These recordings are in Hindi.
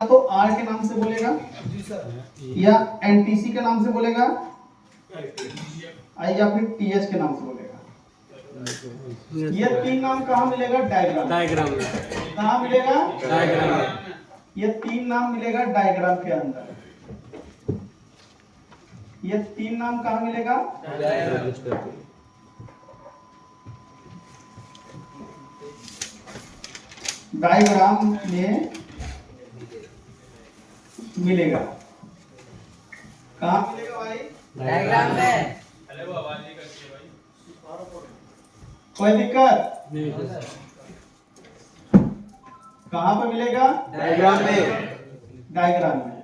तो आर के नाम से बोलेगा या एनटीसी के नाम से बोलेगा या फिर टीएच के नाम से बोलेगा। ये तीन नाम कहाँ मिलेगा? डायग्राम में। कहाँ मिलेगा? डायग्राम में। ये तीन नाम मिलेगा डायग्राम के अंदर। ये तीन नाम कहाँ मिलेगा? डायग्राम में मिलेगा। कहाँ मिलेगा भाई? डायग्राम में। कोई दिक्कत नहीं? कहाँ पे मिलेगा? डायग्राम में। डायग्राम में।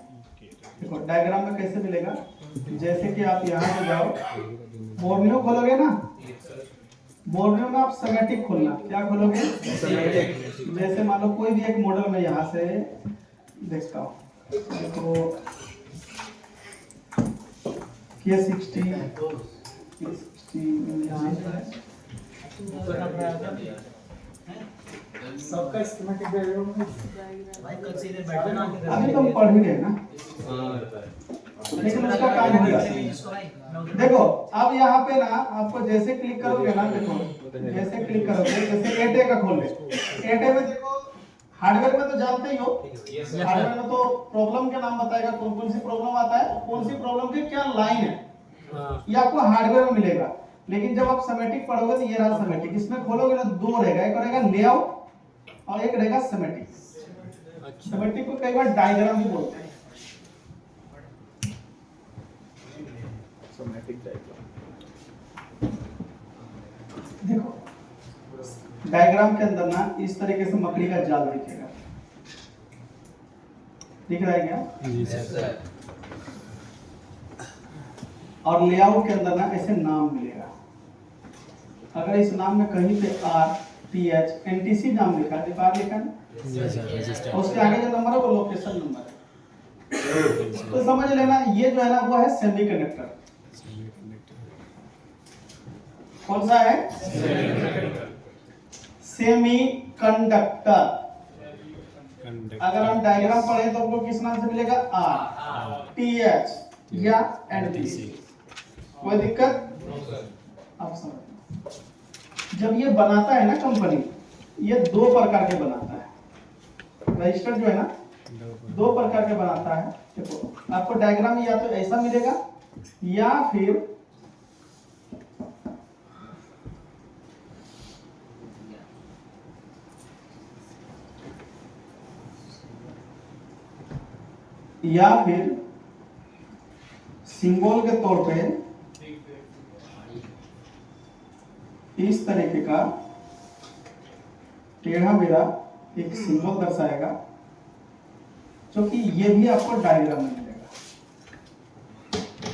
देखो डायग्राम में कैसे मिलेगा? जैसे कि आप यहाँ पे जाओ, बोर्नियो खोलोगे ना, बोर्नियो में आप सेमेटिक खोलना। क्या खोलोगे? सेमेटिक। जैसे मान लो कोई भी एक मॉडल में यहाँ से देखता हूँ, देखो K60 सबका स्कीमेटिक अभी तो हम पढ़ ही रहे ना, लेकिन उसका काम हो गया। देखो अब यहाँ पे ना आपको जैसे क्लिक करोगे ना, देखो जैसे क्लिक करोगे, जैसे एटे का खोल ले, एटे में देखो हार्डवेयर में तो जानते ही हो, हार्डवेयर में तो प्रॉब्लम के नाम बताएगा, कौन कौन सी प्रॉब्लम आता है, कौन सी प्रॉब्लम की क्या लाइन है, ये आपको हार्डवेयर में मिलेगा। लेकिन जब आप सेमेटिक पढ़ोगे तो ये रहा सेमेटिक। इसमें खोलोगे ना दो रहेगा, एक रहेगा लेआउट और एक रहेगा सेमेटिक। सेमेटिक को कई बार डायग्राम भी बोलते हैं। Semitic diagram. देखो डायग्राम के अंदर ना इस तरीके से मकड़ी का जाल दिखेगा, दिख रहा है क्या? जी सर। और लेआउट के अंदर ना ऐसे नाम मिलेगा। अगर इस नाम में कहीं पे आर टी एच एनटीसी नाम लिखा है, बाहर लिखा है, उसके आगे जो नंबर है वो लोकेशन नंबर है। तो समझ लेना ये जो है ना वो है सेमीकंडक्टर। कौन सा है? सेमीकंडक्टर। अगर हम डायग्राम पढ़े तो हमको किस नाम से मिलेगा? आर टी एच या एनटीसी। कोई दिक्कत? आप समझ जब ये बनाता है ना कंपनी, ये दो प्रकार के बनाता है। रजिस्टर जो है ना दो प्रकार के बनाता है। देखो आपको डायग्राम या तो ऐसा मिलेगा या फिर सिंबल के तौर पे इस तरीके का टेढ़ा मेढ़ा एक सिंबल दर्शाएगा, जो कि ये भी आपको डायग्राम में मिलेगा।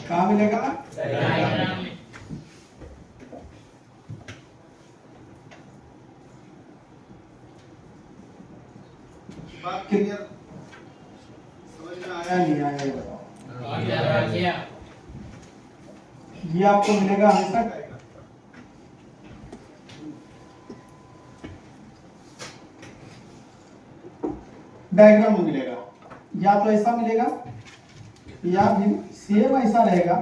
कहाँ मिलेगा? डायग्राम में। बात क्लियर? समझ में आया नहीं आया ये बताओ। ये आपको मिलेगा हमेशा डायग्राम में मिलेगा। या तो ऐसा मिलेगा या फिर सेम ऐसा रहेगा।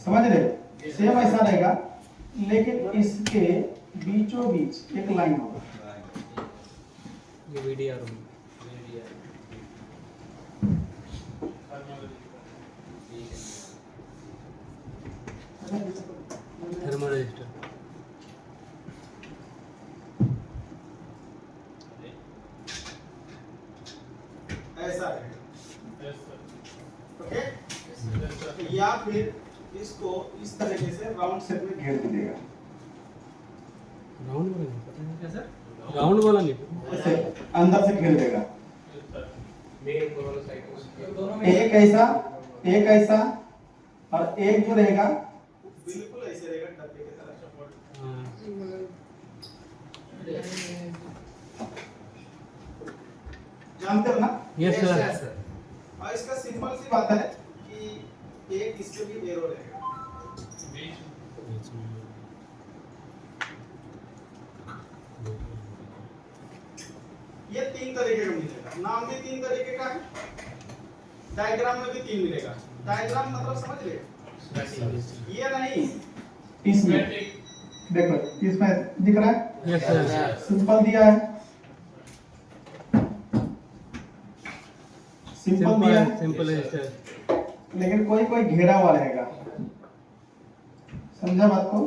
समझ रहे? सेम ऐसा रहेगा लेकिन इसके बीचों बीच एक लाइन होगा। ये वीडियो थर्मल रजिस्टर। ऐसा है, ओके? या फिर इसको इस तरीके से राउंड शेप में घेर दीजिएगा। राउंड वाला नहीं पता है क्या सर? राउंड वाला नहीं, ऐसे अंदर से घेर देगा। एक ऐसा और एक जो रहेगा बिल्कुल ऐसे रहेगा डब्बे की तरह। जानते हो ना? Yes sir. और इसका सिंपल सी बात है कि एक इससे भी एरो रहेगा। ये तीन तरीके का मिलेगा, नाम भी तीन तरीके का है, डायग्राम में भी तीन मिलेगा। डायग्राम मतलब समझ गए, ये नहीं इसमें देखो, इसमें दिख रहा है, यस सर। सिंपल दिया है, सिंपल दिया है, सिंपल रजिस्टर। लेकिन कोई कोई घेरा हुआ रहेगा, समझा बात को?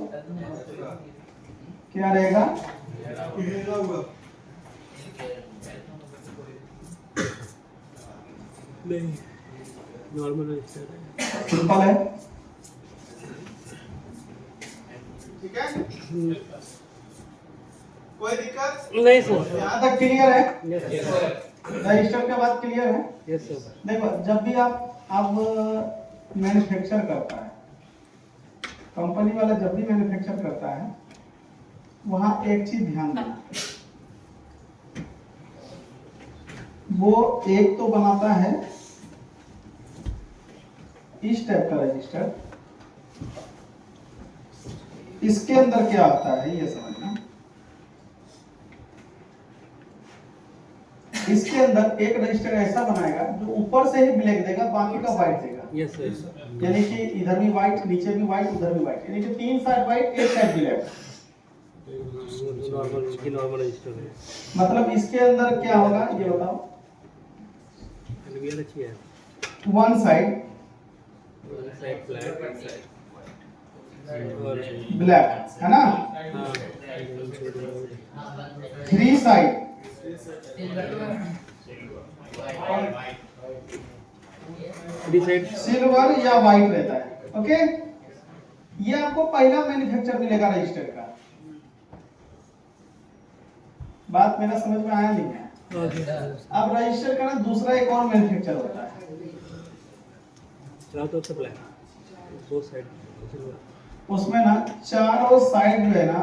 क्या रहेगा? नहीं, नॉर्मल रजिस्टर है। सिंपल है, ठीक है, कोई दिक्कत नहीं सर। यहाँ तक क्लियर है? Yes sir. रजिस्टर के बाद क्लियर है? Yes sir. देखो, जब भी आप मैन्युफैक्चर करता है, कंपनी वाला जब भी मैन्युफैक्चर करता है, वहां एक चीज ध्यान देना, वो एक तो बनाता है इस टाइप का रजिस्टर, इसके अंदर क्या आता है ये समझना। इसके अंदर एक रजिस्टर ऐसा बनाएगा जो ऊपर से ही ब्लैक देगा, बाकी का व्हाइट देगा। Yes sir. यानी कि इधर भी व्हाइट, नीचे भी व्हाइट, उधर भी व्हाइट, यानी कि तीन साइड व्हाइट, एक साइड ब्लैक। नॉर्मल रजिस्टर है। मतलब इसके अंदर क्या होगा ये बताओ? एलवीआर अच्छी है। वन साइड ब्लैक है ना, थ्री साइड सिल्वर या व्हाइट रहता है। ओके, ये आपको पहला मैन्युफैक्चर मिलेगा रजिस्टर का। बात मेरा समझ में आया नहीं है? अब रजिस्टर का ना दूसरा एक और मैन्युफैक्चर होता है, दो साइड उसमें ना चारों साइड जो है ना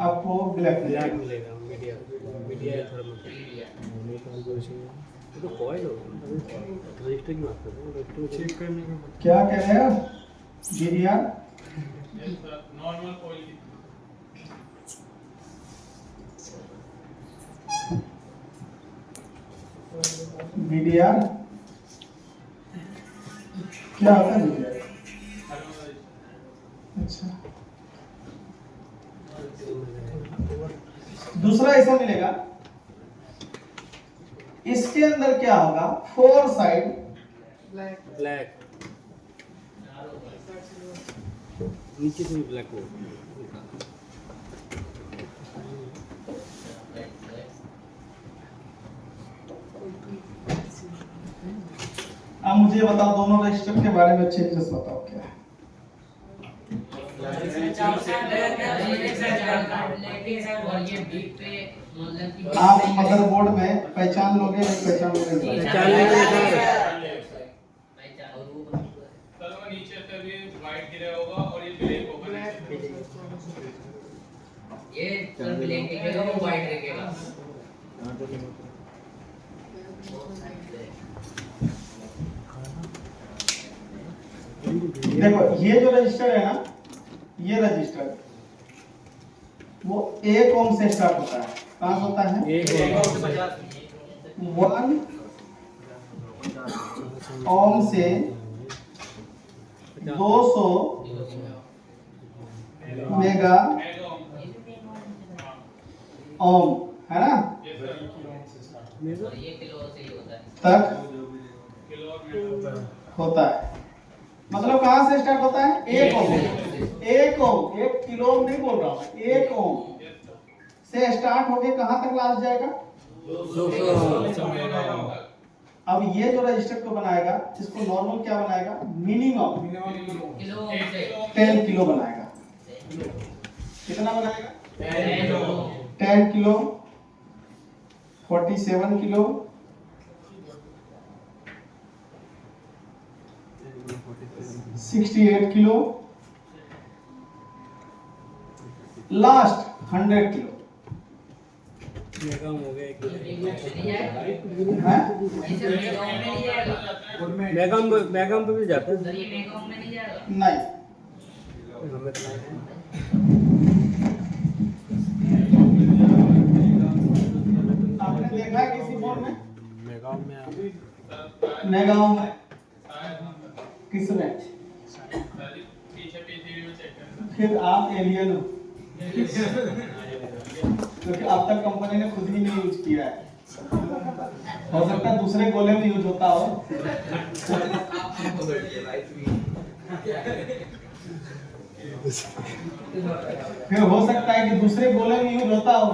आपको ब्लैक ब्लैक मिलेगा। मिलेगा। मीडिया मीडिया थर्मल तो कॉइल होगा रजिस्टर की बात कर रहे हैं। रजिस्टर चेक करने का क्या कह रहे हैं GDR? नॉर्मल कॉइल BDR क्या होता है BDR? अच्छा, दूसरा ऐसा मिलेगा, इसके अंदर क्या होगा? फोर साइड ब्लैक, नीचे से भी ब्लैक होगा। अब मुझे बताओ, दोनों रजिस्टर के बारे में चेंजेस बताओ क्या है? आप मदरबोर्ड में पहचान लोगे, नहीं पहचान लोगे? सर वो नीचे से भी वाइट गिरा होगा और ये ब्लैक होगा। ये ब्लैक दिखेगा, वो वाइट दिखेगा। देखो, ये जो रजिस्टर है ना, ये रजिस्टर वो 1 ओम से स्टार्ट होता है। कहाँ से होता है? 1 ओम से 200 मेगा ओम, है ना, ये किलो से ही होता है तक होता है। मतलब कहाँ से स्टार्ट होता है? 1 ओम। 1 ओम, 1 किलो ओम नहीं बोल रहा हूँ, 1 ओम से स्टार्ट होके कहाँ तक लास्ट जाएगा? 200। अब ये जो रजिस्टर को बनाएगा, इसको नॉर्मल क्या बनाएगा? मिनिमम किलो से 10 किलो बनाएगा। कितना बनाएगा? 10 kilo, 47 kilo, 68 kilo, last 100 kilo. Mega हो गया एक है? इसे मेगा में नहीं जाएगा मेगा पे भी जाता है। सर, ये मेगा में नहीं जाएगा। नहीं, हमें तो आपने देखा है किसी फोन में? मेगाओं में नगांव में किसमें? पीछे पीसीबी में चेक करना। फिर आप एलियन हो, क्योंकि अब तक कंपनी ने खुद ही नहीं यूज किया है। हो सकता है दूसरे गोले में यूज होता हो। फिर हो सकता है कि दूसरे गोले में यूज होता हो।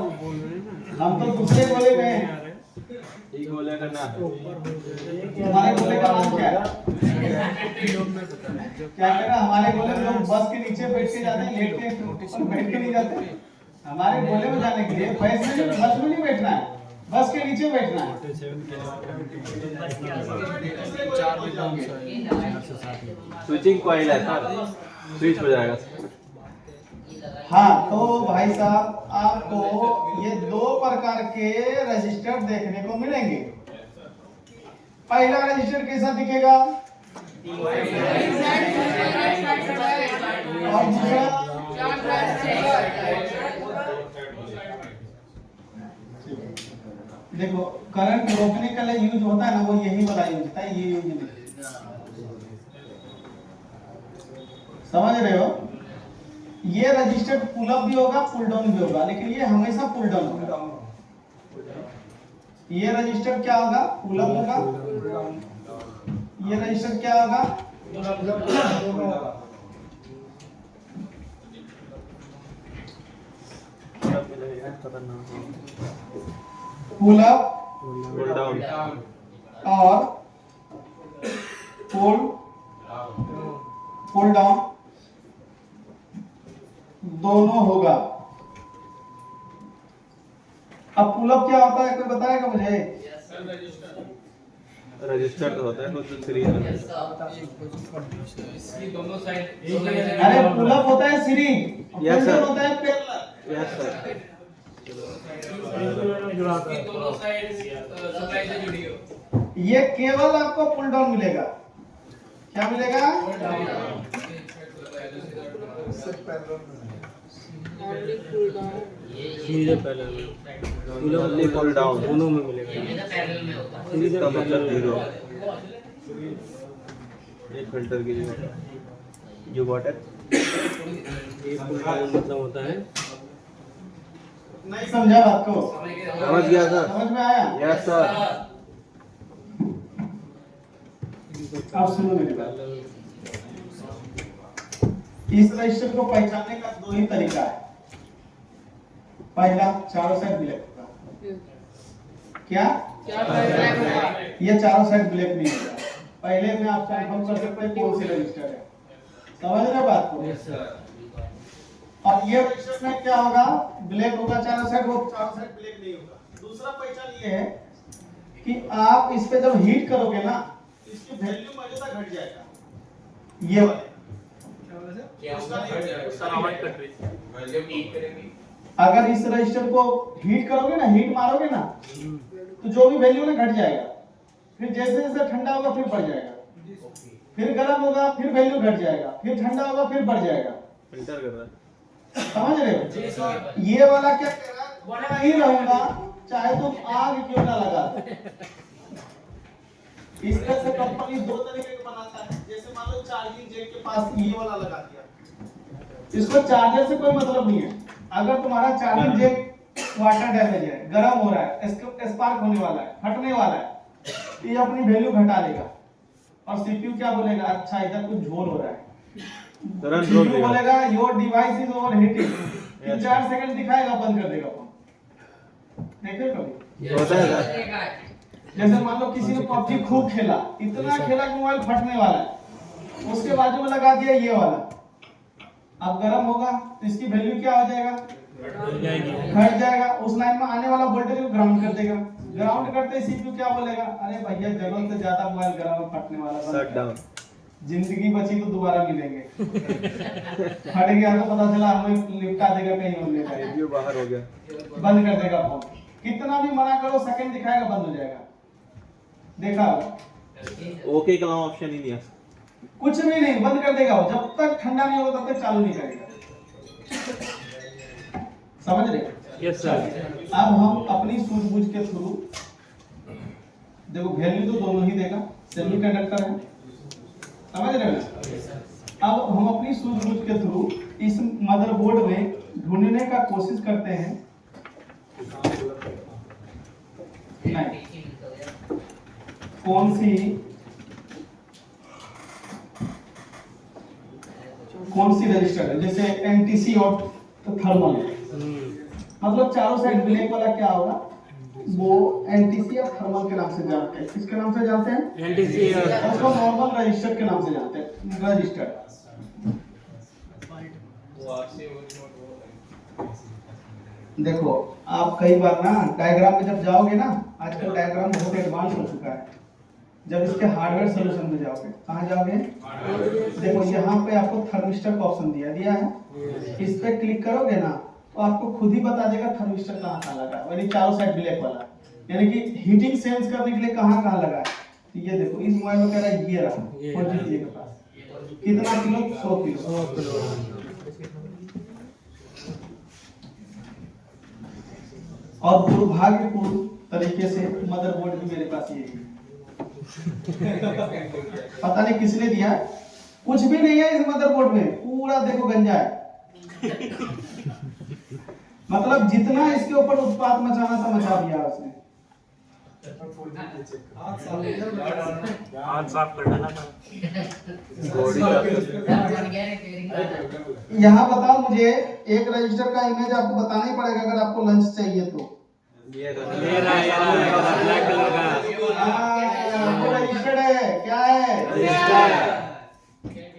हम तो दूसरे गोले में हैं। एक गोले का नाम हमारे गोले का नाम क्या है? क्या कहना, हमारे गोले में लोग बस के नीचे बैठ के जाते हैं, लेट के बैठ के नहीं जाते। हमारे गोले में जाने के लिए बस में नहीं बैठना है, बस के नीचे बैठना है। स्विचिंग कॉइल है सर, स्विच हो जाएगा। हाँ, तो भाई साहब आपको ये दो प्रकार के रजिस्टर देखने को मिलेंगे। पहला रजिस्टर कैसा दिखेगा और दूसरा देखो, करंट रोकने का लिए यूज होता है ना, वो यही वाला यूज होता है, ये यूज नहीं। समझ रहे हो? ये रजिस्टर पुल अप भी होगा, पुल डाउन भी होगा, लेकिन ये हमेशा पुल डाउन होगा। ये रजिस्टर क्या होगा? पुल अप होगा। ये रजिस्टर क्या होगा? पुल अप पुल डाउन और पुल डाउन दोनों होगा। अब पुल अप क्या होता है, कोई बताएगा मुझे? रजिस्टर तो होता है खुद सीरीज में। इसकी दोनों साइड अरे पुल अप होता है सीरीज, Yes, sir. होता है पैरेलल। यस सर, इसकी दोनों साइड सप्लाई से जुड़ी हो। ये केवल आपको पुल डाउन मिलेगा। क्या मिलेगा? सीधे पहले ओनली पुल डाउन दोनों में मिलेगा। ये तो पैरेलल में होता है। सीधे इसका मतलब पहले 0। एक फिल्टर की जगह यू गॉट इट। ये पुल डाउन मतलब होता है नहीं समझा बात को? समझ गया सर। समझ में आया? Yes sir. आप सुनो मेरी बात। इस रजिस्टर को पहचानने का दो ही तरीका है। पहला, चारों साइड ब्लैक होगा। क्या? ये चारों साइड ब्लैक नहीं होगा। पहले में आप कंफर्म कर सकते हैं कौन सी रजिस्टर है। समझ रहे बात को? और ये रजिस्टर में क्या होगा? ब्लैक होगा चारों साइड, वो चारों साइड ब्लैक नहीं होगा। दूसरा पहचान ये है कि आप इस पे जब हीट करोगे ना, इसकी वैल्यू मौजूदा घट जाएगा। ये वाले अगर इस रजिस्टर को हीट करोगे ना, हीट मारोगे ना, तो जो भी वैल्यू ना घट जाएगा। फिर जैसे जैसे ठंडा होगा फिर बढ़ जाएगा, फिर गर्म होगा फिर वैल्यू घट जाएगा, फिर ठंडा होगा फिर बढ़ जाएगा। फिल्टर कर रहा है। समझ रहे हो? ये वाला क्या कर रहा है? बना ही रहूंगा चाहे तुम आग क्यों ना लगा दो। इस तरह से कंपनी दो तरीके का बनाता है। जैसे मान लो चार्जिंग जेक के पास ये वाला लगा दिया, इसको चार्जर से कोई मतलब नहीं है। अगर तुम्हारा चार्जिंग जेक वाटर डैमेज है, गर्म हो रहा है, स्पार्क होने वाला है, फटने वाला है, ये अपनी वैल्यू घटा देगा और सीपीयू क्या बोलेगा? अच्छा इधर कुछ झोल हो रहा है, तुरंत रोक सीपीयू देगा। बोलेगा your device is overheating. 3-4 second दिखाएगा, बंद कर देगा फोन। देखो कभी होता है सर। जैसे मान लो किसी ने पबजी खूब खेला, इतना खेला कि मोबाइल फटने वाला है, उसके बाजू में लगा दिया ये वाला, अब गर्म होगा तो इसकी वैल्यू क्या हो जाएगा? घट जाएगा। उस लाइन में आने वाला वोल्टेज को ग्राउंड कर देगा। ग्राउंड करते ही सीपीयू क्या बोलेगा? अरे भैया जरूरत से ज्यादा मोबाइल गर्म है, फटने वाला, शट डाउन। जिंदगी बची तो दोबारा मिलेंगे। फट गया तो पता चला हमें लिपटा देगा कहीं और लेकर, रिव्यू बाहर हो गया। बंद कर देगा फोन। कितना भी मना करो, सेकंड दिखाएगा, बंद हो जाएगा। देखा? ओके का ऑप्शन ही नहीं है। कुछ भी नहीं, बंद कर देगा वो। जब तक ठंडा नहीं होगा तब तक चालू नहीं करेगा। समझ रहे? Yes sir. अब हम अपनी सूझबूझ के थ्रू, देखो वैल्यू तो दोनों ही देगा, सेमीकंडक्टर है, समझ रहे हो? अब हम अपनी सूझबूझ के थ्रू इस मदरबोर्ड में ढूंढने का कोशिश करते हैं, नहीं, कौन सी रजिस्टर है, जैसे एनटीसी और थर्मल, मतलब चारों साइड ब्लैक वाला क्या होगा, वो एनटीसी और थर्मल के नाम से जानते हैं। किसके नाम से जानते हैं? एनटीसी और उसको नॉर्मल रजिस्टर के नाम से जानते हैं, रजिस्टर। देखो आप कई बार ना डायग्राम में जब जाओगे ना, आजकल डायग्राम बहुत एडवांस हो चुका है, जब इसके हार्डवेयर सॉल्यूशन में जाओगे, कहाँ जाओगे? देखो यहाँ पे आपको थर्मिस्टर का ऑप्शन दिया है, इस पे क्लिक करोगे ना तो आपको खुद ही बता देगा थर्मिस्टर कहाँ लगा है, यानी चारों साइड ब्लैक वाला, यानी कि हीटिंग सेंस करने के लिए कहाँ लगा है। तो ये देखो इस मोबाइल में कह रहा है ये रहा 40 के पास, कितना किलो? 100 किलो। और दुर्भाग्यपूर्ण तरीके से मदरबोर्ड भी मेरे पास ये है, पता नहीं किसने दिया, कुछ भी नहीं है इस मदरबोर्ड में, पूरा देखो गंजा है। मतलब जितना इसके ऊपर उत्पात मचाना था मचा दिया उसने। हाथ साफ कर डाला था। यहाँ बताओ मुझे, एक रजिस्टर का इमेज आपको बताना ही पड़ेगा अगर आपको लंच चाहिए तो। ये रहा ब्लैक कलर का रजिस्टर है, क्या है?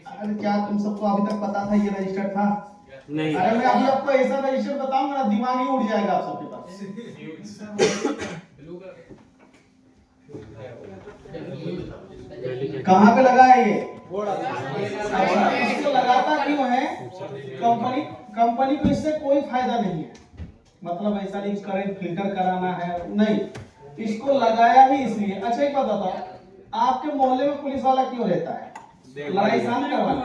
अरे क्या तुम सबको अभी तक पता था ये रजिस्टर था? नहीं। अरे मैं अभी आपको ऐसा रजिस्टर बताऊंगा ना, दिमाग ही उड़ जाएगा आप सबके पास। कहाँ पे लगा है ये? अच्छा, इसको लगाता क्यों है? कंपनी को इससे कोई फायदा नहीं है, मतलब ऐसा नहीं करंट फिल्टर कराना है, नहीं, इसको लगाया ही इसलिए। अच्छा एक बात बताओ, आपके मोहल्ले में पुलिस वाला क्यों रहता है? लड़ाई शांत करवाने।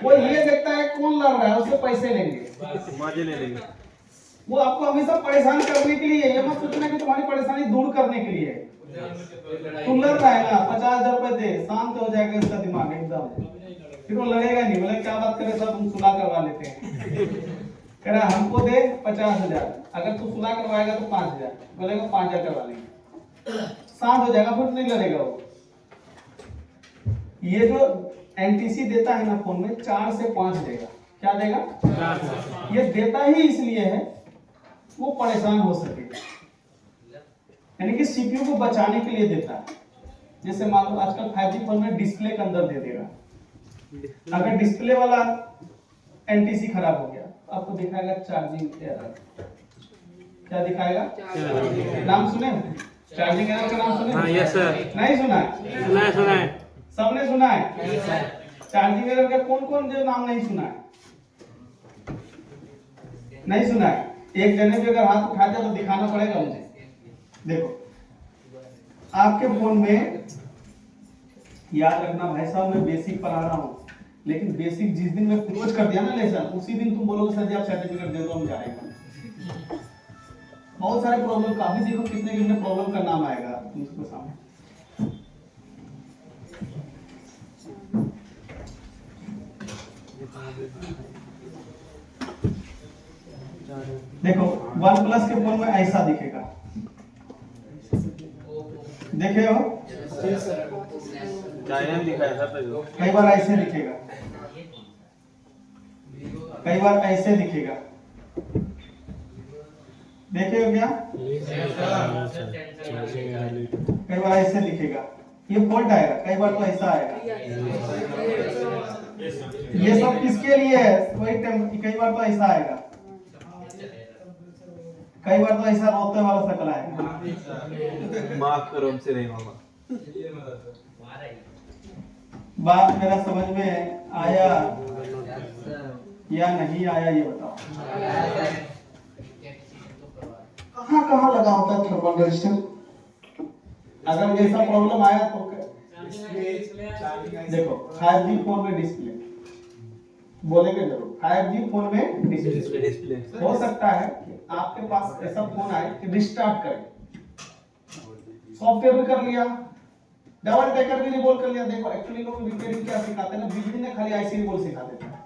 वो ये देखता है कौन लड़ रहा है, उससे पैसे लेंगे, मजे ले लेंगे। वो आपको हमेशा परेशान करने के लिए, ये मत सोचना कि तुम्हारी परेशानी दूर करने के लिए। तुम लड़ रहा है ना, 50,000 रुपए दे, शांत हो जाएगा इसका दिमाग एकदम, फिर वो लड़ेगा नहीं। बोले क्या बात करे सब, हम सुलह करवा लेते हैं। कह रहा हमको दे 50,000, अगर तू सुलह करवाएगा तो 5,000, बोलेगा 5,000 करवा लेंगे, शांत हो जाएगा, फिर नहीं लड़ेगा वो। ये जो एनटीसी देता है ना फोन में, 4 से 5 देगा, क्या देगा? ये देता ही इसलिए है वो परेशान हो सके, यानी कि सीपीयू को बचाने के लिए देता है। जैसे मान लो आजकल 5G फोन में डिस्प्ले के अंदर दे देगा, अगर डिस्प्ले वाला एनटीसी खराब हो गया तो आपको दिखाएगा चार्जिंग एरर। क्या दिखाएगा? नाम सुने? चार्जिंग एरर का नाम सुने? हाँ यस सर। नहीं सुना है? सुना है। सबने सुना है? चार्जिंग एरर का कौन जो नाम नहीं सुना है? नहीं सुना है? एक जने भी अगर हाथ उठा दिया तो दिखाना पड़ेगा मुझे। देखो आपके फोन में, याद रखना भाई साहब, मैं बेसिक पढ़ा रहा हूँ, लेकिन बेसिक जिस दिन मैं क्लोज कर दिया ना लेसन, उसी दिन तुम बोलोगे सर जी आप सर्टिफिकेट दे दो, हम जाएगा। बहुत सारे प्रॉब्लम का, अभी देखो कितने कितने प्रॉब्लम का नाम आएगा तुमको सामने। देखो OnePlus के फोन में ऐसा दिखेगा, देखे हो? चाइना में दिखाया था तो कई बार ऐसे दिखेगा, कई बार ऐसे दिखेगा, देखे हो क्या? कई बार ऐसे दिखेगा, ये फॉल्ट आएगा, कई बार तो ऐसा आएगा। ये सब किसके लिए है? वही कई बार तो ऐसा आएगा, कई बार तो ऐसा रोते वाला शकल आएगा। माफ करो, हमसे नहीं होगा। बात मेरा समझ में आया या नहीं आया ये बताओ। कहाँ कहाँ लगा होता है थर्मल रजिस्टर? अगर ऐसा प्रॉब्लम आया तो देखो 5G फोन में डिस्प्ले, बोलेंगे जरूर 5G फोन में डिस्प्ले डिस्प्ले हो सकता है कि आपके पास ऐसा फोन आए कि रिस्टार्ट करें, सॉफ्टवेयर भी कर लिया, डबल डेकर भी रिवॉल्व कर लिया। देखो एक्चुअली लोग रिपेयरिंग क्या सिखाते हैं ना, बिजली ने खाली आईसी रिवॉल्व सिखा देता है,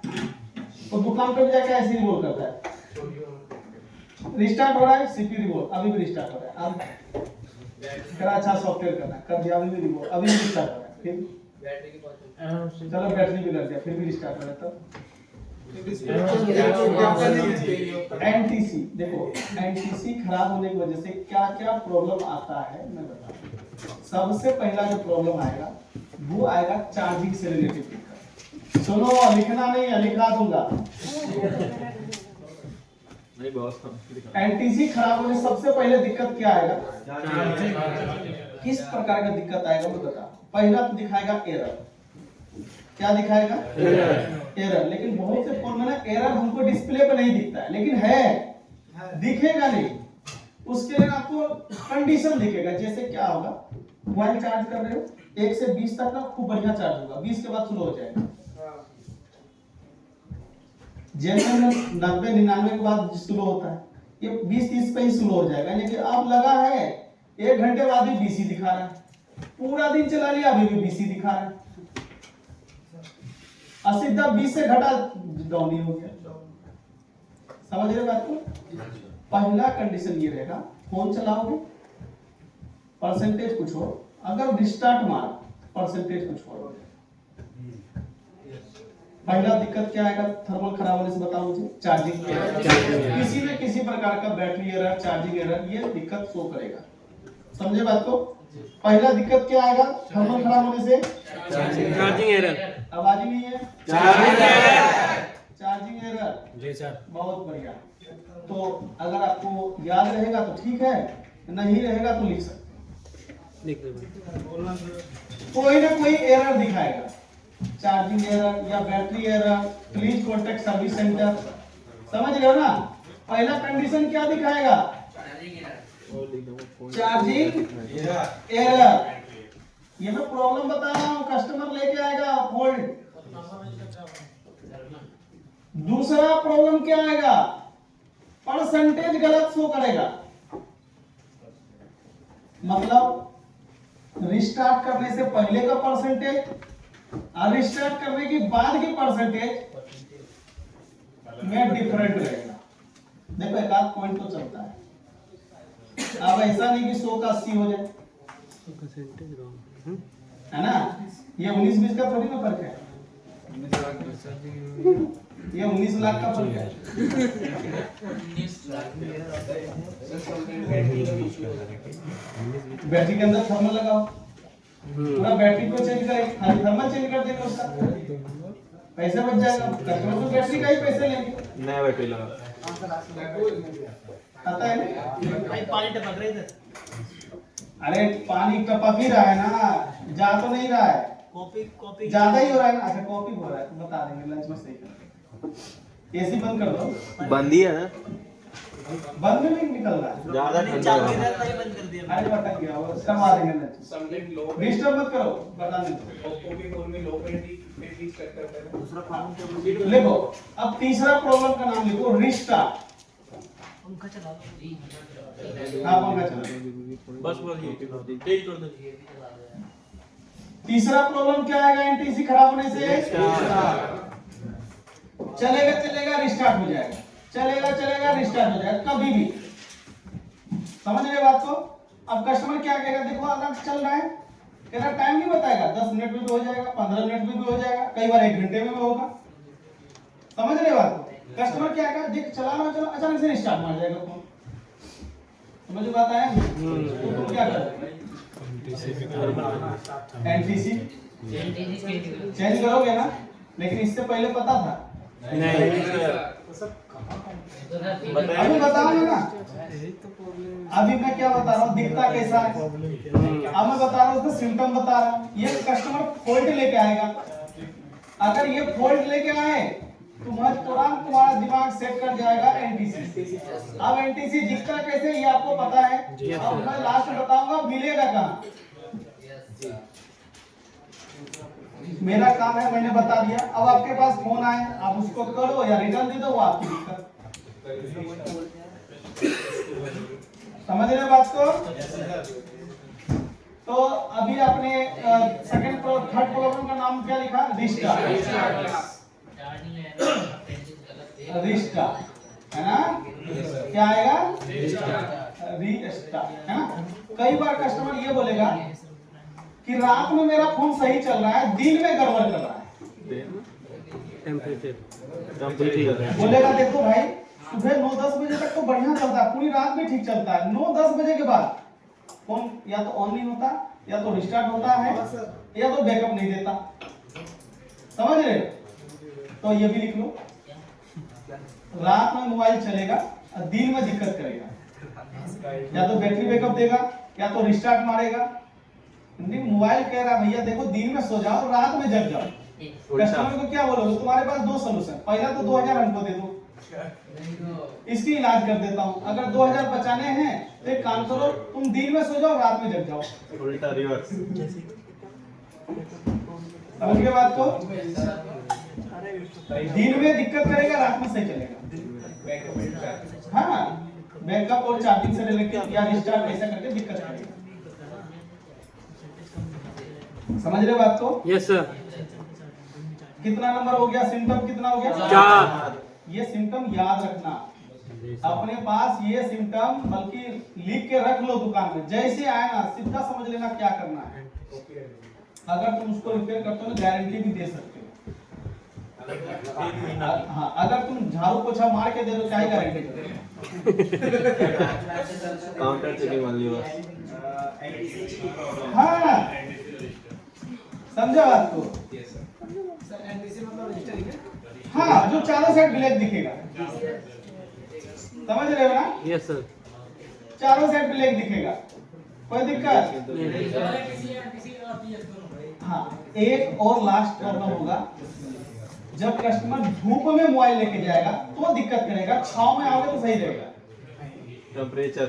तो दुकान पे भी जाके आईसी रिवॉल्व करता है। रिस्टार्ट हो रहा है, सीपी रिवॉल्व, अभी भी रिस्टार्ट हो रहा है। अब करा अच्छा सॉफ्टवेयर करना, कर दिया, अभी भी रिवॉल्व, अभी भी रिस्टार्ट हो रहा है। फिर बैटरी की बात चलो बैटरी भी लग गया, फिर भी रिस्टार्ट हो रहा है। तब एनटीसी, देखो एनटीसी खराब होने की वजह से क्या क्या प्रॉब्लम आता है मैं बताऊं। सबसे पहला जो प्रॉब्लम आएगा वो आएगा चार्जिंग से रिलेटेड दिक्कत। सुनो, लिखना नहीं है, लिखा दूंगा। नहीं बहुत एनटीसी खराब होने सबसे पहले दिक्कत क्या आएगा, किस प्रकार का दिक्कत आएगा मैं बता। पहला तो दिखाएगा एरर, क्या दिखाएगा एरर। लेकिन बहुत से फोन में ना एरर हमको डिस्प्ले पे नहीं दिखता है, लेकिन है, दिखेगा नहीं। उसके लिए आपको कंडीशन दिखेगा। जैसे क्या होगा, मोबाइल चार्ज कर रहे हो 1 से 20 तक ना खूब बढ़िया चार्ज होगा, 20 के बाद स्लो हो जाएगा। जैसे 90-99 के बाद स्लो होता है, ये 20-30 पे ही स्लो हो जाएगा। लेकिन अब लगा है 1 घंटे बाद भी 20 दिखा रहा है, पूरा दिन चला लिया अभी भी 20 दिखा रहा है, और सीधा 20 से घटा डाउन ही हो गया। समझ रहे बात को। पहला कंडीशन ये रहेगा, फोन चलाओगे परसेंटेज कुछ हो, अगर रिस्टार्ट मार परसेंटेज कुछ हो। पहला दिक्कत क्या आएगा थर्मल खराब होने से, बताओ मुझे। चार्जिंग किसी न किसी प्रकार का बैटरी एरर, चार्जिंग एरर, ये दिक्कत शो करेगा। समझे बात को। पहला दिक्कत क्या आएगा थर्मल खराब होने से, चार्जिंग एरर। आवाज ही नहीं है, चार्जिंग एरर जी सर। बहुत बढ़िया। तो अगर आपको याद रहेगा तो ठीक है, नहीं रहेगा तो लिख सकते। कोई ना कोई एरर दिखाएगा, चार्जिंग एरर या battery error. Please contact service centre. समझ रहे हो ना। पहला कंडीशन क्या दिखाएगा, चार्जिंग एरर। ये मैं प्रॉब्लम बता रहा हूँ, कस्टमर लेके आएगा फॉल्ट। दूसरा प्रॉब्लम क्या आएगा, परसेंटेज गलत शो करेगा। मतलब रिस्टार्ट करने से पहले का परसेंटेज और रिस्टार्ट करने के बाद की परसेंटेज में डिफरेंट रहेगा। देखो एक आध पॉइंट तो चलता है। अब ऐसा नहीं कि 100 का 80 हो जाए, है ना। ये 19-20 का थोड़ी ना फर्क है, ये 19 लाख का फर्क है। 19 लाख बैटरी के अंदर थर्मल लगाओ, पूरा बैटरी को चेंज करें, खाली थर्मल चेंज कर देंगे, उसका पैसे बच जाएगा। कस्टमर तो बैटरी का ही पैसे लेंगे, नया बैटरी लगा आता है ना। पानी टपक रही है। अरे पानी टपक ही रहा है ना, जा तो नहीं रहा है, कॉपी ज्यादा ही हो रहा है ना। अच्छा कॉपी हो रहा है तो बता देंगे लंच में सही कर। एसी बंद कर दो, बंद ही है ना, बंद में नहीं निकल रहा है, ज्यादा ठंडा चालू हो इधर रहा नहीं बंद कर दिया। अरे भटक गया वो, करवा देंगे लंच। समथिंग लो डिस्टर्ब मत करो, बता देंगे। ओप्पो के फोन में लो पेनल्टी सेट करते हैं। दूसरा प्रॉब्लम लिखो, अब तीसरा प्रॉब्लम का नाम लिखो, रिस्टार्ट। पंखा चला दो। हाँ पंखा चला। बस बोलिए तेज कर दो। तीसरा प्रॉब्लम क्या आएगा एनटीसी खराब होने से, चलेगा रिस्टार्ट हो जाएगा, चलेगा रिस्टार्ट हो जाएगा कभी भी। समझ रहे बात को। अब कस्टमर क्या कहेगा, देखो अगर चल रहा है, कहना टाइम नहीं बताएगा, 10 मिनट में भी हो जाएगा, 15 मिनट में भी हो जाएगा, कई बार 1 घंटे में भी होगा। समझ रहे बात को। कस्टमर क्या कहेगा, देख चला रहा चलो, अचानक से रिस्टार्ट मार जाएगा फोन। समझ बात आया। तो तुम क्या करोगे, एनटीसी चेंज करोगे ना। लेकिन इससे पहले पता था अभी बताऊंगा ना। अभी मैं क्या बता रहा हूँ, दिखता कैसा है, अब मैं बता रहा हूँ उसका सिम्टम बता रहा हूँ। ये कस्टमर फॉल्ट लेके आएगा, अगर ये फॉल्ट लेके आए तो तुरंत तुम्हारा दिमाग सेट कर जाएगा एनटीसी। अब एनटीसी दिखता कैसे ये आपको पता है, अब मैं लास्ट में बताऊंगा मिलेगा कहाँ। मेरा काम है, मैंने बता दिया। अब आपके पास फोन आए, आप उसको करो या रिटर्न दे दो, वो आपकी दिक्कत। समझ रहे बात को? तो अभी आपने सेकंड थर्ड प्रॉब्लम का नाम क्या लिखा? रिस्टार्ट है ना? क्या आएगा? रीस्टार्ट है ना? कई बार कस्टमर ये बोलेगा कि रात में मेरा फोन सही चल रहा है, दिन में गड़बड़ कर रहा है। बोलेगा देखो भाई, सुबह 9-10 बजे तक तो बढ़िया चलता है, पूरी रात में ठीक चलता है, 9-10 बजे के बाद फोन या तो ऑन नहीं होता, या तो रिस्टार्ट होता है, या तो बैकअप नहीं देता। समझ रहे? तो ये भी लिख लो, रात में मोबाइल चलेगा और दिन में दिक्कत करेगा, या तो बैटरी बैकअप देगा या तो रिस्टार्ट मारेगा। नहीं, मोबाइल कह रहा भैया देखो दिन में सो जाओ, रात में जग जाओ। कस्टमर को क्या बोलोगे? तुम्हारे पास दो सोल्यूशन, पहला तो 2000 हमको दे दो, इसकी इलाज कर देता हूँ। अगर 2000 बचाने हैं तो एक काम करो, तुम दिन में सो जाओ, रात में जग जाओ। उल्टा रिवर्स। समझ गए बात को? दिन में दिक्कत करेगा, रात में सही चलेगा। हाँ, बैकअप और चार्जिंग से रिलेटेड या रिस्टार्ट ऐसा करके दिक्कत करेगा। समझ रहे बात को? Yes sir. कितना नंबर हो गया? सिम्टम कितना हो गया? 4। ये सिम्टम याद रखना अपने पास, ये सिम्टम बल्कि लिख के रख लो दुकान में, जैसे आए ना सीधा समझ लेना क्या करना है। अगर तुम उसको रिपेयर करते हो ना, गारंटी भी दे सकते हो। हाँ, अगर तुम झाड़ू पोछा मार के दे दो, क्या गारंटी काउंटर चेकिंग वाली बात। हाँ, समझा बात को? हाँ, जो चारों साइड ब्लैक दिखेगा, समझ रहे हो ना? Yes sir. चारों साइड ब्लैक दिखेगा, कोई दिक्कत? हाँ, एक और लास्ट प्रॉब्लम होगा, जब कस्टमर धूप में मोबाइल लेके जाएगा तो दिक्कत करेगा, छांव में आओगे तो सही रहेगा। टेम्परेचर।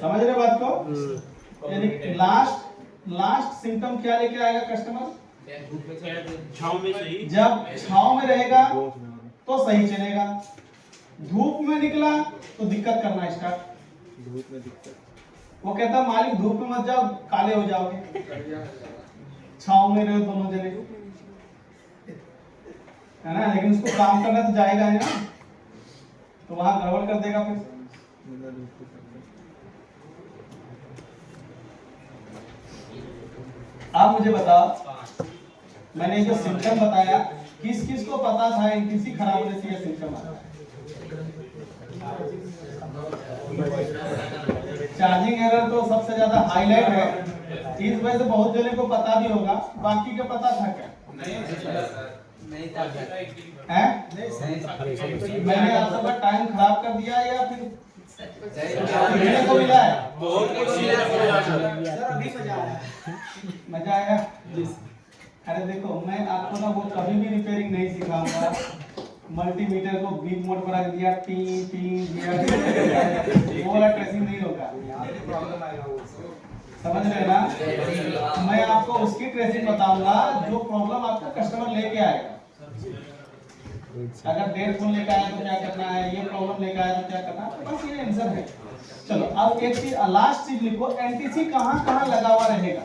समझ रहे बात को? यानी लास्ट सिम्टम क्या लेके आएगा कस्टमर? छांव में सही। जब छांव में रहेगा तो सही चलेगा, धूप में निकला तो दिक्कत करना स्टार्ट। धूप में दिक्कत। वो कहता मालिक धूप में मत जाओ, काले हो जाओगे। छांव में रहो दोनों जने, है ना? लेकिन उसको काम करना तो जाएगा ही ना, तो वहां गड़बड़ कर देगा फिर। आप मुझे बताओ, मैंने जो सिम्टम बताया, किस किस को पता था एनटीसी खराब होने से ये सिम्टम आता है? चार्जिंग एरर तो सबसे ज्यादा हाईलाइट है, इस वजह से बहुत जने को पता भी होगा, बाकी को पता था क्या? नहीं था हैं? मैंने आप सबका टाइम खराब कर दिया या फिर सीखने को मिला है? मजा आया? अरे देखो, मैं आपको ना वो कभी भी रिपेयरिंग नहीं सिखाऊंगा। मल्टीमीटर को बीप मोड पर रख दिया, टी दिया, वो वाला ट्रेसिंग नहीं होगा। समझ रहे ना? मैं आपको उसकी ट्रेसिंग बताऊंगा जो प्रॉब्लम आपका कस्टमर लेके आएगा। अगर डेढ़ फोन लेकर आया तो क्या करना है, ये प्रॉब्लम लेकर आया तो क्या करना है, बस ये आंसर है। चलो अब एक चीज, लास्ट चीज लिखो, एनटीसी कहाँ कहाँ लगा हुआ रहेगा?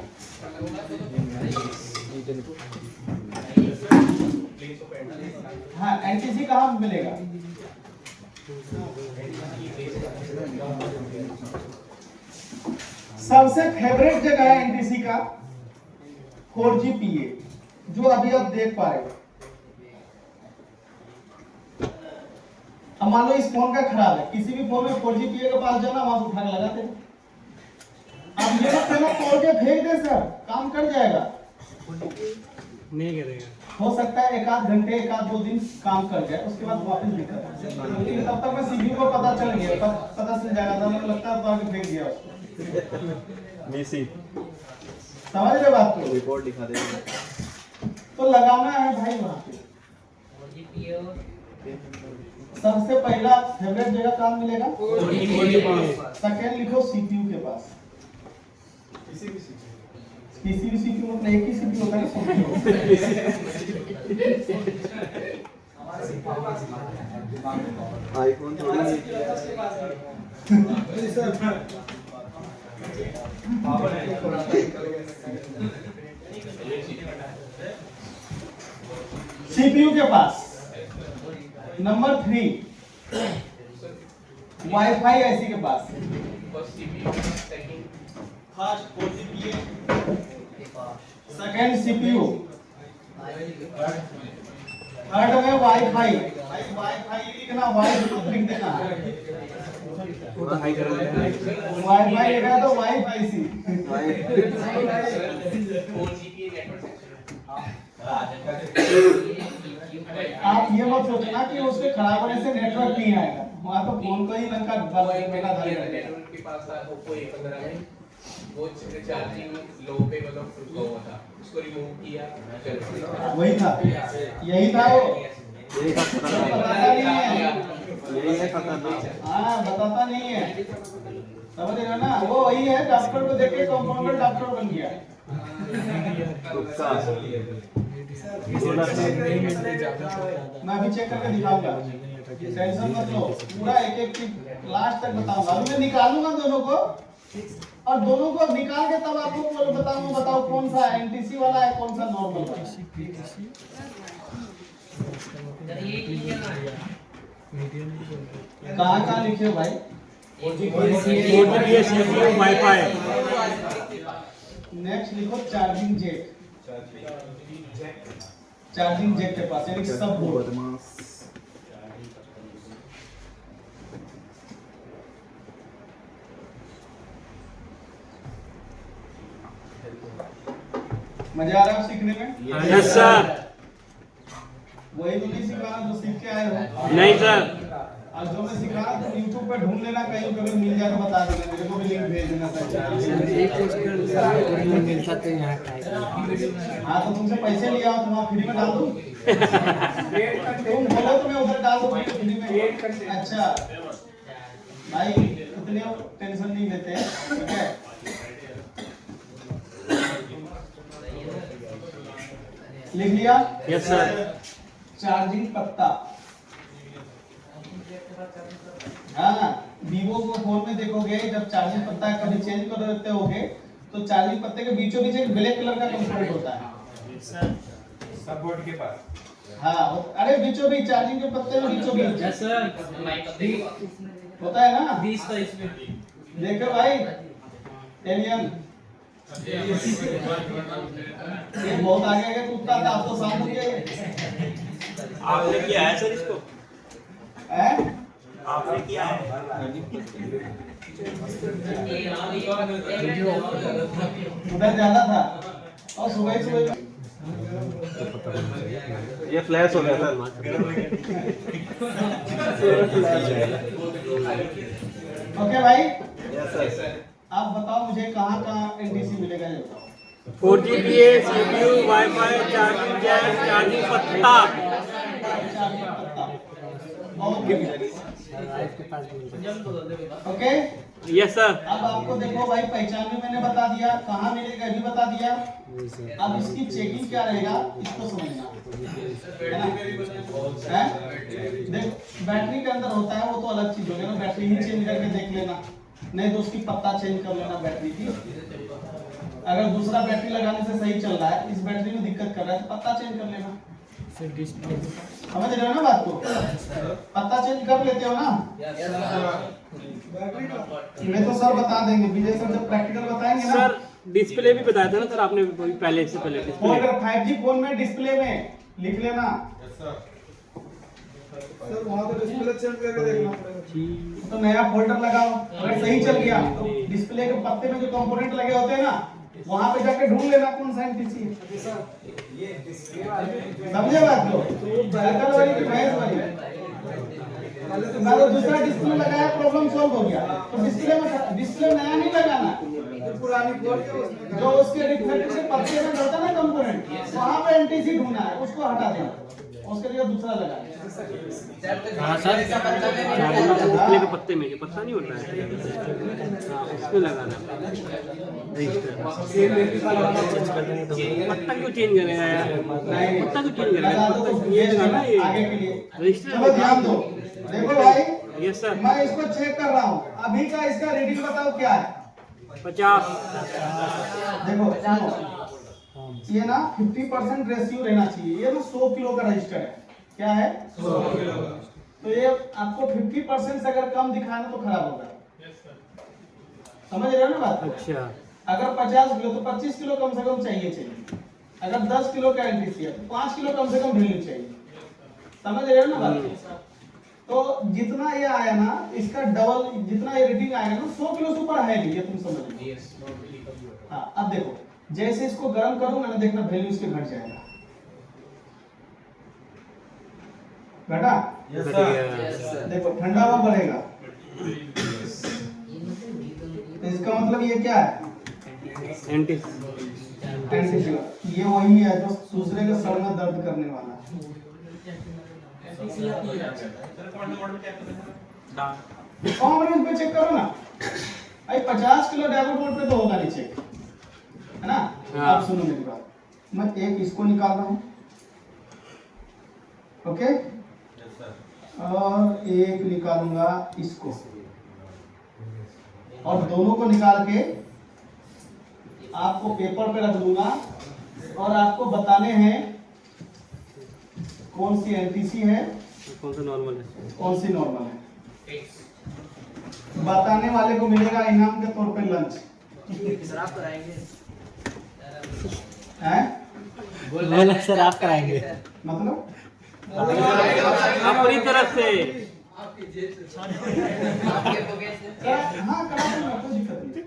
हाँ, एनटीसी कहाँ मिलेगा? सबसे फेवरेट जगह है एनटीसी का 4GPA, जो अभी आप देख पा रहे हो। अब मान लो इस फोन का खराब है, किसी भी फोन में 4GPA के पास जाना, वहां से उठा के लगाते हैं। अब ये मत कहना तोड़ के फेंक दे सर, काम कर जाएगा, नहीं करेगा। हो सकता है 1-8 घंटे 1-2 दिन काम कर जाए, उसके बाद वापस दिक्कत। लेकिन तब तक मैं सीपीयू को पता चल गया, तब पता चल जाएगा, तब मुझे लगता है तो आगे फेंक दिया उसको। मिसी। समझ रहे बात को? रिपोर्ट दिखा देगा। तो लगाना है भाई वहां पे। सबसे पहला फेवरेट जगह काम मिलेगा, सेकंड लिखो सीपीयू के पास, किसी भी सीपीयू मतलब एक ही सीपीयू होता है आईफोन थोड़ी सीपीयू के पास नंबर 3 वाईफाई आईसी के पास फर्स्ट 4 सेकंड सीपीयू थर्ड में वाईफाई वाईफाई लिखना वाई लिख देना वाईफाई लिखा तो वाईफाई सी 4GB नेटवर्क आप ये मत सोचना कि उसके खराब होने से नेटवर्क नहीं आएगा वहाँ तो फोन को ही लंका बेला धारेगा नेटवर्क के पास था Oppo A15 में वो चार्जिंग लो पे मतलब रुका हुआ था उसको रिमूव किया वही था यही था वो यही का बताता नहीं है यही है खतरनाक। हाँ बताता नहीं है समझ रहे हो ना वो वही है डॉक्टर को देख के कंपाउंडर डॉक्टर बन गया तुक्का मैं अभी चेक करके दिखाऊंगा टेंशन मत लो पूरा एक एक लास्ट तक बताऊंगा अभी मैं निकालूंगा दोनों को और दोनों को निकाल के तब आपको बताऊंगा बताओ कौन सा एनटीसी वाला है कौन सा नॉर्मल वाला कहाँ लिखे हो भाई वाईफाई नेक्स्ट लिखो चार्जिंग जेक चार्जिंग जेक के पास यानी सब बोर्ड मजा आ रहा है सीखने में यस सर वही तो नहीं सिखा जो सीख के आए हो नहीं सर और जो मैं सिखा तो YouTube पे ढूंढ लेना कहीं कभी मिल जाए तो बता देना मेरे को भी लिंक भेज देना मिल सकते हैं यहाँ का हाँ तो तुमसे पैसे लिया हो तो वहाँ फ्री में डाल दूँ तुम बोलो तो मैं उधर डाल दूँ फ्री में अच्छा भाई इतने टेंशन नहीं लेते ठीक है लिख लिया यस सर चार्जिंग पत्ता हाँ वीवो को फोन में देखोगे जब चार्जिंग पत्ता कभी चेंज कर देते होगे तो चार्जिंग पत्ते के बीचों बीच एक ब्लैक कलर का कंपोनेंट होता है सब बोर्ड के पास हाँ अरे बीचों बीच चार्जिंग के पत्ते में बीचों बीच होता है ना 20 का इसमें देखो भाई एलियन ये बहुत आगे आगे कूदता था आप तो साथ हो गए आपने किया है सर इसको हैं आपने किया है उधर ज्यादा था और सुबह सुबह ये फ्लैश हो गया सर ओके भाई यस सर आप बताओ मुझे कहाँ कहाँ एनटीसी मिलेगा ये बताओ 4GB CPU wifi charging jack charging पत्ता ओके यस सर अब आपको देखो भाई पहचान भी मैंने बता दिया कहाँ मिलेगा ये भी बता दिया अब इसकी चेकिंग क्या रहेगा इसको समझना है ना? हैं? देख बैटरी के अंदर होता है वो तो अलग चीज हो गया ना बैटरी ही चेंज करके देख लेना नहीं तो उसकी पत्ता चेंज कर लेना बैटरी की अगर दूसरा बैटरी लगाने से सही चल रहा है इस बैटरी में दिक्कत कर रहा है तो पत्ता चेंज कर लेना समझ रहे हो ना बात को पत्ता चेंज कर लेते हो ना मैं तो सर बता देंगे विजय सर जब प्रैक्टिकल बताएंगे ना सर डिस्प्ले भी बताया था ना सर आपने पहले से पहले डिस्प्ले फोल्डर 5G फोन में डिस्प्ले में लिख लेना सर वहाँ तो डिस्प्ले चेंज करके देखना पड़ेगा तो नया फोल्डर लगाओ अगर सही चल गया तो डिस्प्ले के पत्ते में जो कंपोनेंट लगे होते हैं ना वहां पे जाके ढूंढ लेना कौन सा एनटीसी है समझे बात को साइकिल वाली की भैंस वाली तो दूसरा डिस्प्ले लगाया प्रॉब्लम सॉल्व हो गया तो डिस्प्ले नया नहीं लगाना पुरानी बोर्ड के उसमें जो उसके रिफ्लेक्टर से पत्ते में होता है ना कंपोनेंट वहां पे एनटीसी ढूंढना है उसको हटा देना उसके जगह दूसरा लगा। हाँ सर, उपले के पत्ते में जो पत्ता नहीं होता है, हाँ उसमें लगाना रजिस्टर। पत्ता क्यों चेंज करेगा यार? पत्ता क्यों चेंज करेगा? पत्ता ये लगाना ये आगे के लिए रजिस्टर। चलो ध्यान दो, देखो भाई यस सर। मैं इसको चेक कर रहा हूँ अभी का, इसका रीडिंग बताओ क्या है। 50। देखो सुनो, ये ना 50% रेशियो रहना चाहिए। ये ना 100 किलो का रजिस्टर है। क्या है? 100 किलो। तो ये आपको 50% से अगर कम दिखाना तो खराब होगा। समझ रहे हो ना बात? अच्छा, अगर 50 किलो तो 25 किलो कम से कम चाहिए। अगर 10 किलो का एलटीसी है तो 5 किलो कम से कम वैल्यू चाहिए। समझ रहे हो ना बात? तो जितना ये आया ना, इसका डबल जितना ये रेटिंग आएगा ना, 100 किलो से ऊपर है नहीं, ये तुम समझ लो। हाँ, अब देखो जैसे इसको गर्म करूंगा ना, देखना वैल्यू इसके घट जाएगा। घटा? यस घट सर। गया। देखो ठंडा हुआ बढ़ेगा। तो इसका मतलब ये क्या है? एंटी एंटीफीवर। ये वही है जो दूसरे के सर में दर्द करने वाला है। कॉम्प्रेस पे चेक करो ना भाई, 50 किलो डैबोट मोड पे तो होगा नहीं चेक, है ना? हाँ। अब सुनो मेरी बात, मैं एक इसको निकाल रहा हूँ, ओके, और एक निकालूंगा इसको, और दोनों को निकाल के आपको पेपर पे रख दूंगा और आपको बताने हैं कौन सी एनटीसी है, कौन सा नॉर्मल है, कौन सी नॉर्मल है। बताने वाले को मिलेगा इनाम के तौर पे लंच। सर आप कराएंगे? हैं? बोला सर आप कराएंगे? मतलब अपनी तरफ से। हाँ करा दूंगा, कोई दिक्कत नहीं।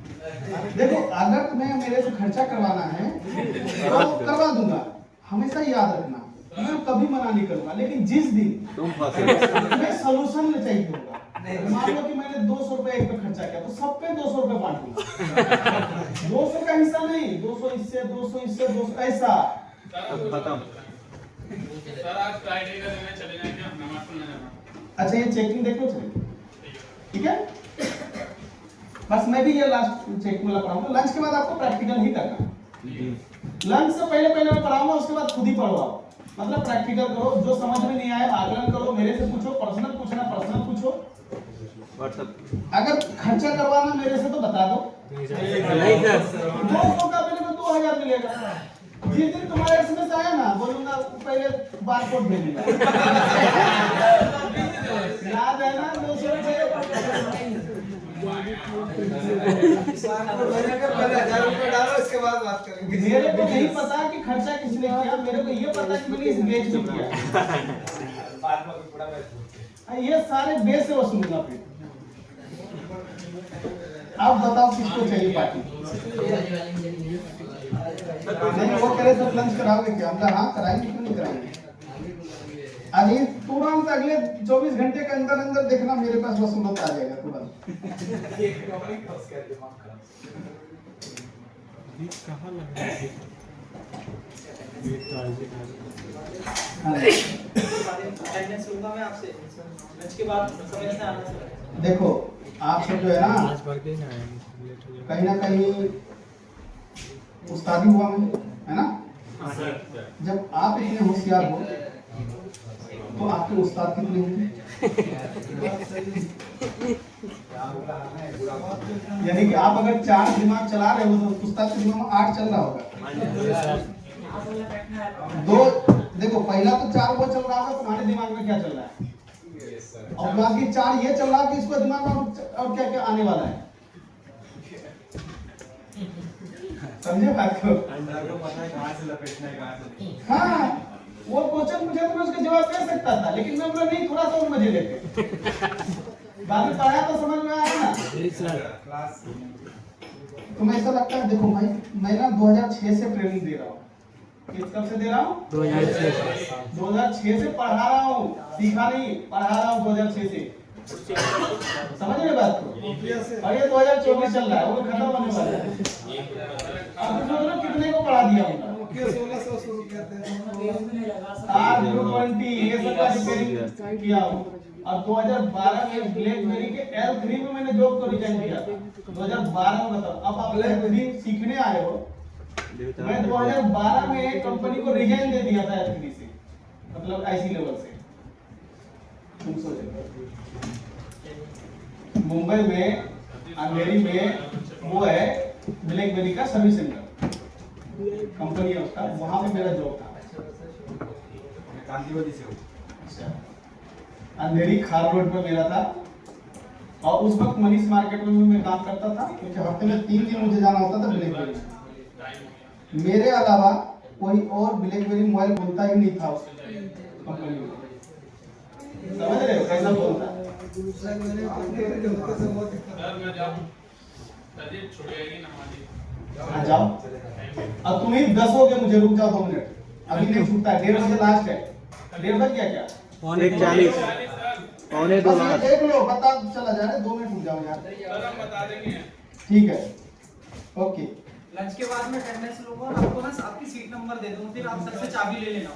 देखो अगर तुम्हें मेरे से खर्चा करवाना है तो करवा दूंगा, हमेशा याद रखना मैं कभी मना नहीं करूंगा, लेकिन जिस दिन तुम फंसे। मैं सोल्यूशन में चाहिए होगा। मान लो कि मैंने 200 रुपए एक पे खर्चा किया तो सब पे 200 रुपए बांटूंगा। 200 का हिस्सा नहीं, 200 इससे 200 इससे 200 ऐसा। खत्म। सर आज फ्राइडे का दिन है, चले जाएंगे हम नमाज पढ़ने जाना। अच्छा ये चेकिंग देखो चलिए, ठीक है? बस मैं भी ये लास्ट चेक में पढ़ाऊंगा। लंच के बाद आपको प्रैक्टिकल ही करना। लंच से पहले पहले मैं पढ़ाऊंगा, उसके बाद खुद ही पढ़वाओ। मतलब प्रैक्टिकल करो, जो समझ में नहीं आए आकलन करो, मेरे से पूछो, पर्सनल पूछना पर्सनल पूछो। व्हाट्सएप। अगर खर्चा करवाना मेरे से तो बता दो। नहीं सर। 200 का मेरे को 2000 मिलेगा। जिस दिन तुम्हारा एसएमएस आया ना, बोलूंगा पहले बारकोड भेजना। याद है ना 200 रुपए? पहले 1000 रुपए डालो, इसके बाद बात करेंगे। मेरे को नहीं पता कि खर्चा किसने किया, मेरे को ये पता कि मैंने इस बेच में किया। ये सारे बेच से वसूलूंगा फिर। अब बताओ किसको चाहिए पार्टी? नहीं वो करे तो लंच कराओगे क्या? हम हाँ कराएंगे, क्यों नहीं कराएंगे? अरे तुरंत अगले 24 घंटे के अंदर अंदर देखना मेरे पास वसूलत आ जाएगा तुरंत। अटेंडेंस लूंगा मैं आपसे लंच के बाद, समय से आना सर। देखो आप सब जो है ना कहीं ना कहीं उस्तादी हुआ में, है ना? जब आप इतने होशियार हो तो आपके उस्ताद कितने होंगे? यानी कि आप अगर 4 दिमाग चला रहे हो तो उस्ताद के दिमाग में 8 चल रहा होगा। दो देखो, पहला तो 4 वो चल रहा होगा, तुम्हारे दिमाग में क्या चल रहा है? और बाकी 4 ये चल रहा है कि इसको दिमाग में और क्या क्या आने वाला है। समझे बात को? हाँ, वो क्वेश्चन पूछे तो मैं उसका जवाब दे सकता था, लेकिन मैं बोला नहीं, थोड़ा सा और मजे लेते। बाद में पढ़ाया तो समझ में आया ना। तुम्हें ऐसा लगता है? देखो भाई मैं ना 2006 से ट्रेनिंग दे रहा हूँ। किस कब से दे रहा हूँ? 2006 से पढ़ा रहा हूँ, सीखा नहीं, पढ़ा रहा हूँ 2006 से। समझ रहे बात को? और ये 2024 चल रहा है, वो खत्म होने वाला है। अब तो कितने को पढ़ा दिया हूँ? के 1600 शुरू कहते हैं कार 20 ये सब का रिपेयरिंग किया हूँ। और 2012 में ब्लैकबेरी के L3 में मैंने जॉब को रिजाइन किया था। 2012 में बताओ, अब आप ब्लैकबेरी सीखने आए हो। मैं 2012 में कंपनी को रिजाइन दे दिया था L3 से, मतलब IC लेवल से। तुम सोचो मुंबई में अंधेरी में वो है ब्लैकबेरी का सर्विस सेंटर कंपनी है उसका, वहां पे मेरा जॉब था। कांतिवती से हो। अंधेरी खार रोड पे मेरा था। और उस वक्त मनीष मार्केट में भी मैं काम करता था, क्योंकि हफ्ते में 3 दिन मुझे जाना होता था ब्लैकबेरी। मेरे अलावा कोई और ब्लैकबेरी मोबाइल बोलता ही नहीं था उस कंपनी में। समझ रहे हो कैसा बोलता है? सर मैं जाऊं सर ये छुड़ जाएगी ना हमारी। आ जाओ। अब तुम ही 10 हो गए, मुझे रुक जाओ 2 मिनट, अभी नहीं छूटता है। 1:30 बजे लास्ट है। 1:30 बज गया क्या? 1:40 पौने 2 बस ये देख लो, पता चला जा रहा है। 2 मिनट रुक जाओ यार। सर हम बता देंगे। ठीक है, ओके। लंच के बाद में अटेंडेंस लूंगा और आपको ना आपकी सीट नंबर दे दूंगा, फिर आप सर से चाबी ले लेना।